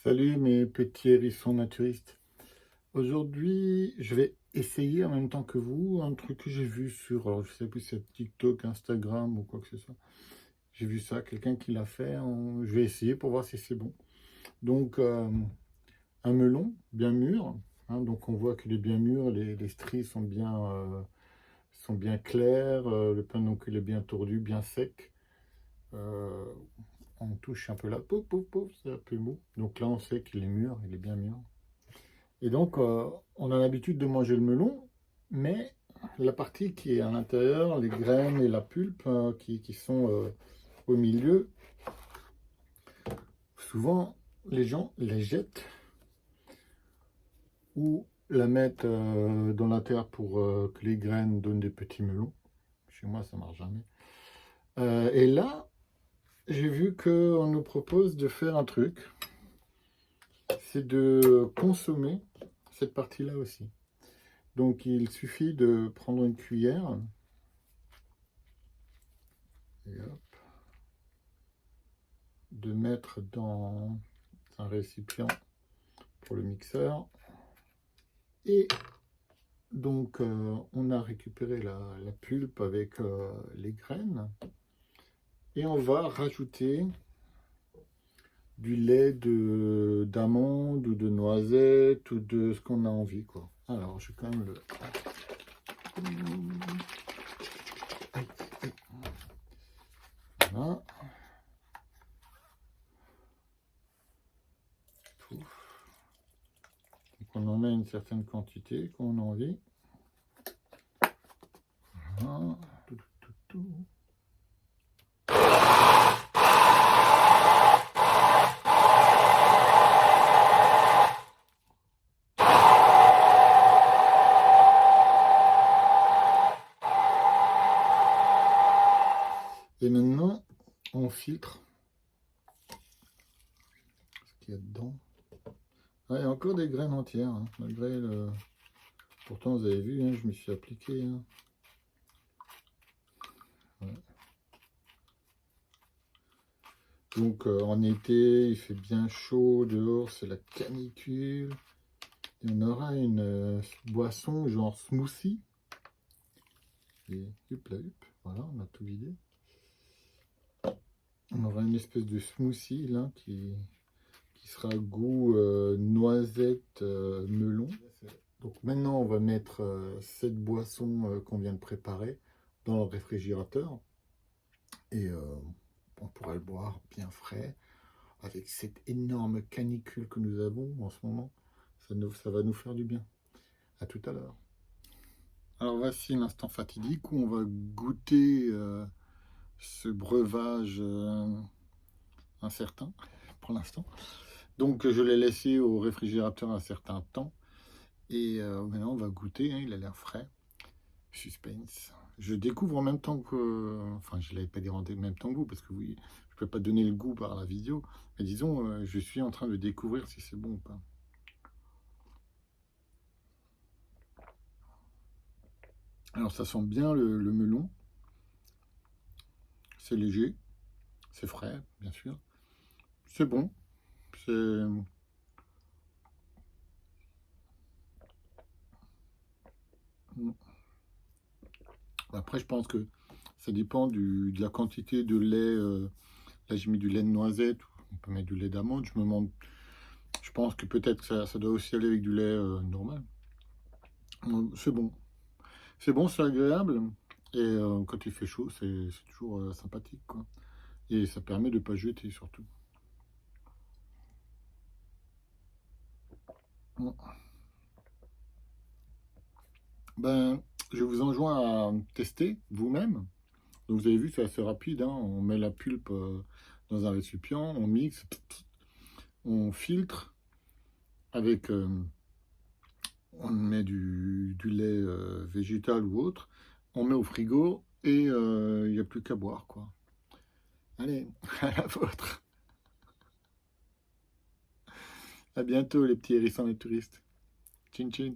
Salut mes petits hérissons naturistes. Aujourd'hui, je vais essayer en même temps que vous un truc que j'ai vu sur, alors, je sais plus si c'est TikTok, Instagram ou quoi que ce soit. J'ai vu ça, quelqu'un qui l'a fait. Je vais essayer pour voir si c'est bon. Donc, un melon bien mûr. Hein, donc, on voit qu'il est bien mûr. Les stries sont bien claires. Le pain, donc, il est bien tordu, bien sec. Euh, on touche un peu là, pouf, pouf, pouf, c'est un peu mou. Donc là, on sait qu'il est mûr, il est bien mûr. Et donc, on a l'habitude de manger le melon, mais la partie qui est à l'intérieur, les graines et la pulpe qui sont au milieu, souvent les gens les jettent ou la mettent dans la terre pour que les graines donnent des petits melons. Chez moi, ça marche jamais. Et là, j'ai vu qu'on nous propose de faire un truc, c'est de consommer cette partie-là aussi. Donc, il suffit de prendre une cuillère. Et hop, de mettre dans un récipient pour le mixeur. Et donc, on a récupéré la pulpe avec les graines. Et on va rajouter du lait d'amande ou de noisette ou de ce qu'on a envie, quoi. Alors, je vais quand même le... Voilà. Donc, on en met une certaine quantité qu'on a envie. Voilà. Tout. Et maintenant, on filtre ce qu'il y a dedans. Ah, il y a encore des graines entières, hein, malgré le... Pourtant, vous avez vu, hein, je me suis appliqué. Hein. Ouais. Donc, en été, il fait bien chaud dehors, c'est la canicule. Et on aura une boisson genre smoothie. Et hop là, hop, voilà, on a tout vidé. On aura une espèce de smoothie là qui sera goût noisette, melon. Donc maintenant, on va mettre cette boisson qu'on vient de préparer dans le réfrigérateur. Et on pourra le boire bien frais avec cette énorme canicule que nous avons en ce moment. Ça va nous faire du bien. À tout à l'heure. Alors voici l'instant fatidique où on va goûter ce breuvage incertain pour l'instant. Donc je l'ai laissé au réfrigérateur un certain temps. Et maintenant on va goûter, hein, il a l'air frais. Suspense. Je découvre en même temps que... Enfin, je ne l'avais pas dit en même temps que vous, parce que oui, je ne peux pas donner le goût par la vidéo. Mais disons, je suis en train de découvrir si c'est bon ou pas. Alors, ça sent bien le melon. C'est léger. C'est frais, bien sûr. C'est bon. C'est... Après, je pense que ça dépend de la quantité de lait. Là, j'ai mis du lait de noisette. On peut mettre du lait d'amande. Je pense que peut-être que ça doit aussi aller avec du lait normal. C'est bon. C'est bon, c'est agréable. Et quand il fait chaud, c'est toujours sympathique, quoi. Et ça permet de ne pas jeter, surtout. Bon. Ben, je vous enjoins à tester vous-même. Donc, vous avez vu, c'est assez rapide, hein. On met la pulpe dans un récipient, on mixe, on filtre avec... on met du lait végétal ou autre. On met au frigo et il n'y a plus qu'à boire, quoi. Allez, à la vôtre. À bientôt, les petits hérissons et touristes. Tchin tchin.